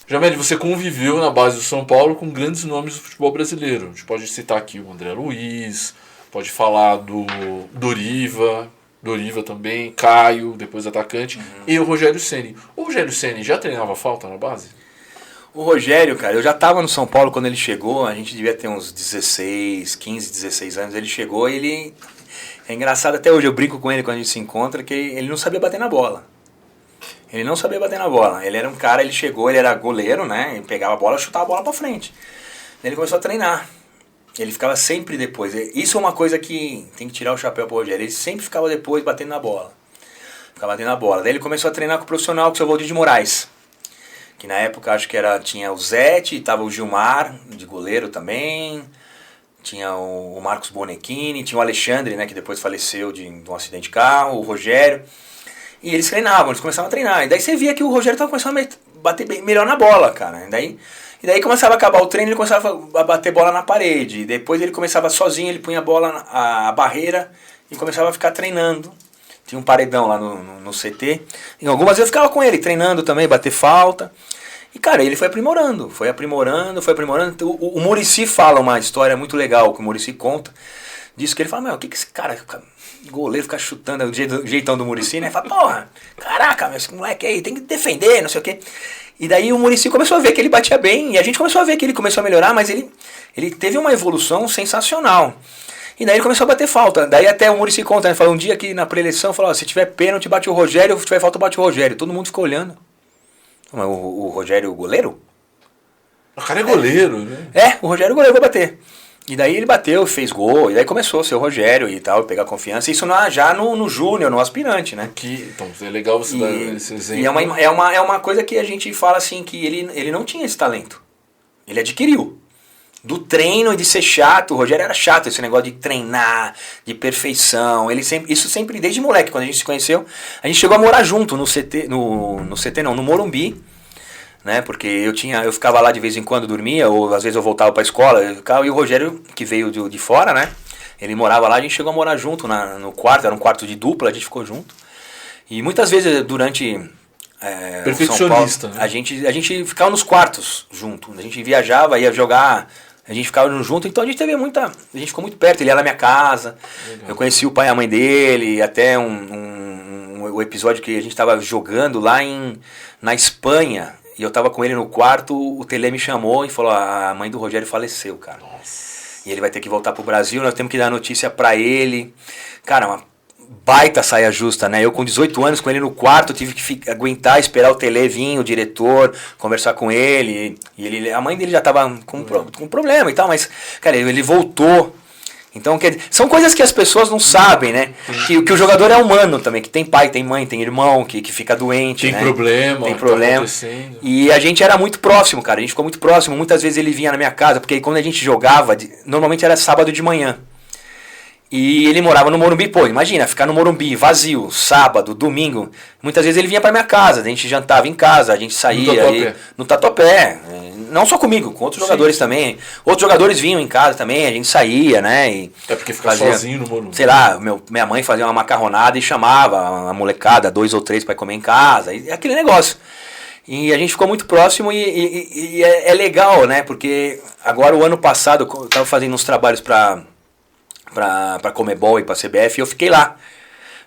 Jameli, você conviveu na base do São Paulo com grandes nomes do futebol brasileiro. A gente pode citar aqui o André Luiz, pode falar do Doriva também, Caio, depois atacante, e o Rogério Ceni. O Rogério Ceni já treinava falta na base? O Rogério, cara, eu já tava no São Paulo quando ele chegou, a gente devia ter uns 15, 16 anos, ele chegou e ele... É engraçado, até hoje eu brinco com ele quando a gente se encontra, que ele não sabia bater na bola. Ele não sabia bater na bola. Ele era um cara, ele chegou, ele era goleiro, né? Ele pegava a bola, chutava a bola pra frente. Daí ele começou a treinar. Ele ficava sempre depois. Isso é uma coisa que tem que tirar o chapéu pro Rogério. Ele sempre ficava depois batendo na bola. Ficava batendo na bola. Daí ele começou a treinar com o profissional, com o seu Valdir de Moraes. Que na época acho que tinha o Zete, tava o Gilmar, de goleiro também. Tinha o Marcos Bonechini, tinha o Alexandre, né? Que depois faleceu de um acidente de carro, o Rogério. E eles treinavam, eles começavam a treinar. E daí você via que o Rogério estava começando a bater melhor na bola, cara. E daí começava a acabar o treino, ele começava a bater bola na parede. E depois ele começava sozinho, ele punha a bola, a barreira, e começava a ficar treinando. Tinha um paredão lá no CT. E algumas vezes eu ficava com ele, treinando também, bater falta. E, cara, ele foi aprimorando. O Muricy fala uma história muito legal, que o Muricy conta. Disso que ele fala, o que esse cara, goleiro, fica chutando, o jeitão do Muricy, né? Fala, porra, caraca, esse moleque aí tem que defender, não sei o quê. E daí o Muricy começou a ver que ele batia bem, e a gente começou a ver que ele começou a melhorar, mas ele teve uma evolução sensacional. E daí ele começou a bater falta. Daí até o Muricy conta, né? Falou um dia que na pré-eleição, falou, se tiver pênalti, bate o Rogério, se tiver falta, bate o Rogério. Todo mundo ficou olhando. Mas o Rogério, o goleiro? O cara é goleiro, né? O Rogério o goleiro, vai bater. E daí ele bateu, fez gol, e daí começou a ser o Rogério e tal, pegar confiança. Isso já no júnior, no aspirante, né? Então é legal você dar esse exemplo. E é uma coisa que a gente fala assim, que ele não tinha esse talento. Ele adquiriu. Do treino e de ser chato, o Rogério era chato, esse negócio de treinar, de perfeição. Isso sempre, desde moleque, quando a gente se conheceu, a gente chegou a morar junto no CT, no Morumbi. Né, porque eu ficava lá de vez em quando, dormia, ou às vezes eu voltava pra escola, e o Rogério, que veio de fora, né, ele morava lá, a gente chegou a morar junto no quarto, era um quarto de dupla, a gente ficou junto. E muitas vezes durante perfeccionista, São Paulo, né? a gente ficava nos quartos junto, a gente viajava, ia jogar, a gente ficava junto, então a gente ficou muito perto, ele ia na minha casa, legal. Eu conheci o pai e a mãe dele, até o episódio que a gente estava jogando lá na Espanha. E eu tava com ele no quarto, o Tele me chamou e falou, a mãe do Rogério faleceu, cara. Nossa. E ele vai ter que voltar pro Brasil, nós temos que dar notícia pra ele. Cara, uma baita saia justa, né? Eu com 18 anos, com ele no quarto, tive que aguentar, esperar o Tele vir, o diretor, conversar com ele. E a mãe dele já tava com problema e tal, mas, cara, ele voltou. Então, são coisas que as pessoas não sabem, né? Que o jogador é humano também, que tem pai, tem mãe, tem irmão, que fica doente, tem, né? problema. Tem problema. E a gente era muito próximo, cara. A gente ficou muito próximo. Muitas vezes ele vinha na minha casa, porque quando a gente jogava, normalmente era sábado de manhã. E ele morava no Morumbi, pô, imagina, ficar no Morumbi, vazio, sábado, domingo. Muitas vezes ele vinha pra minha casa, a gente jantava em casa, a gente saía no Tatuapé. Não só comigo, com outros jogadores também. Outros jogadores vinham em casa também, a gente saía, né? Porque ficar sozinho no Morumbi. Sei lá, minha mãe fazia uma macarronada e chamava a molecada, 2 ou 3 pra comer em casa, e aquele negócio. E a gente ficou muito próximo e é legal, né? Porque agora, o ano passado, eu tava fazendo uns trabalhos pra Comebol e pra CBF, e eu fiquei lá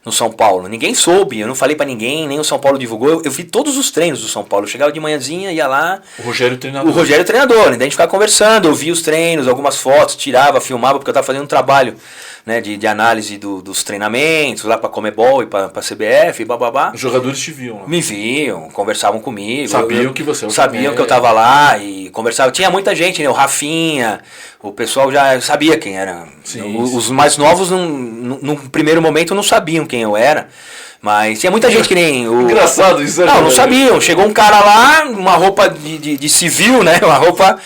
no São Paulo. Ninguém soube, eu não falei pra ninguém, nem o São Paulo divulgou. Eu vi todos os treinos do São Paulo. Eu chegava de manhãzinha, ia lá. O Rogério treinador. O Rogério treinador, né? Daí a gente ficava conversando, eu via os treinos, algumas fotos, tirava, filmava, porque eu tava fazendo um trabalho, né, de análise dos treinamentos lá pra Comebol e pra CBF e bababá. Os jogadores te viam lá. Me viam, conversavam comigo. Sabiam que você sabiam que eu tava lá e conversava. Tinha muita gente, né? O Rafinha, o pessoal já sabia quem era. Sim, os mais novos, num primeiro momento, não sabiam quem eu era. Mas tinha muita gente que nem... Engraçado isso. Não sabiam. Chegou um cara lá, uma roupa de civil, né? Uma roupa...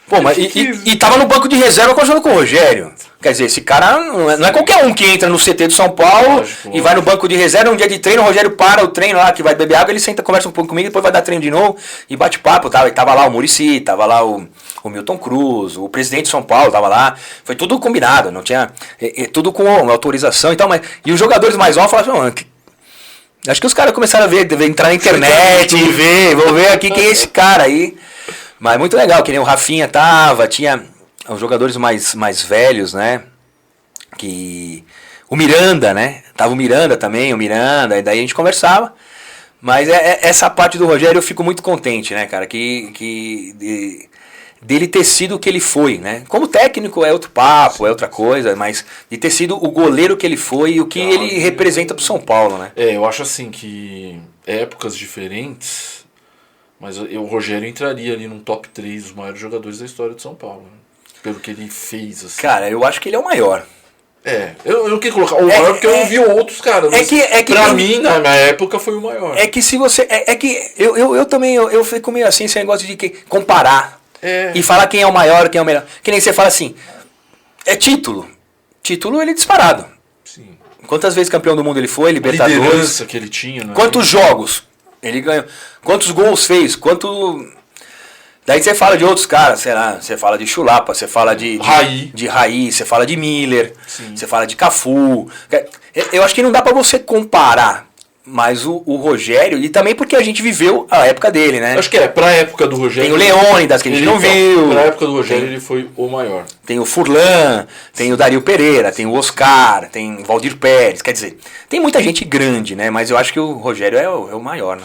Pô, mas e tava no banco de reserva conversando com o Rogério. Quer dizer, esse cara não é qualquer um que entra no CT do São Paulo e vai no banco de reserva, um dia de treino, o Rogério para o treino lá, que vai beber água, ele senta, conversa um pouco comigo, depois vai dar treino de novo e bate papo. E tava lá o Muricy, tava lá o Milton Cruz, o presidente de São Paulo tava lá. Foi tudo combinado, não tinha... tudo com autorização e tal, mas... E os jogadores mais novos falaram assim, Acho que os caras começaram a ver, entrar na internet e ver, vou ver aqui quem é esse cara aí. Mas muito legal, que nem o Rafinha tinha os jogadores mais velhos, né? Que o Miranda, né? Tava o Miranda também, e daí a gente conversava. Mas essa parte do Rogério eu fico muito contente, né, cara? Dele ter sido o que ele foi, né? Como técnico é outro papo, é outra coisa, mas de ter sido o goleiro que ele foi e o que ele representa pro São Paulo, né? Eu acho assim que épocas diferentes, mas o Rogério entraria ali num top 3 dos maiores jogadores da história de São Paulo, né? Pelo que ele fez, assim. Cara, eu acho que ele é o maior. Eu não queria colocar o maior porque eu não vi outros caras. Pra mim, na minha época, foi o maior. É que se você... É que eu também, eu fico meio assim, esse negócio de comparar. E falar quem é o maior, quem é o melhor. Que nem você fala assim, é título. Título ele é disparado. Sim. Quantas vezes campeão do mundo ele foi, Libertadores. A liderança que ele tinha. Né? Quantos jogos ele ganhou. Quantos gols fez. Daí você fala de outros caras, sei lá, você fala de Chulapa, você fala de Raí, você fala de Miller, Sim. Você fala de Cafu. Eu acho que não dá pra você comparar. Mas o Rogério, e também porque a gente viveu a época dele, né? Acho que pra época do Rogério... Tem o Leônidas, que a gente não viu. Pra época do Rogério ele foi o maior. Tem o Furlan, tem o Dario Pereira, tem o Oscar, tem o Valdir Pérez. Quer dizer, tem muita gente grande, né? Mas eu acho que o Rogério é o maior, né?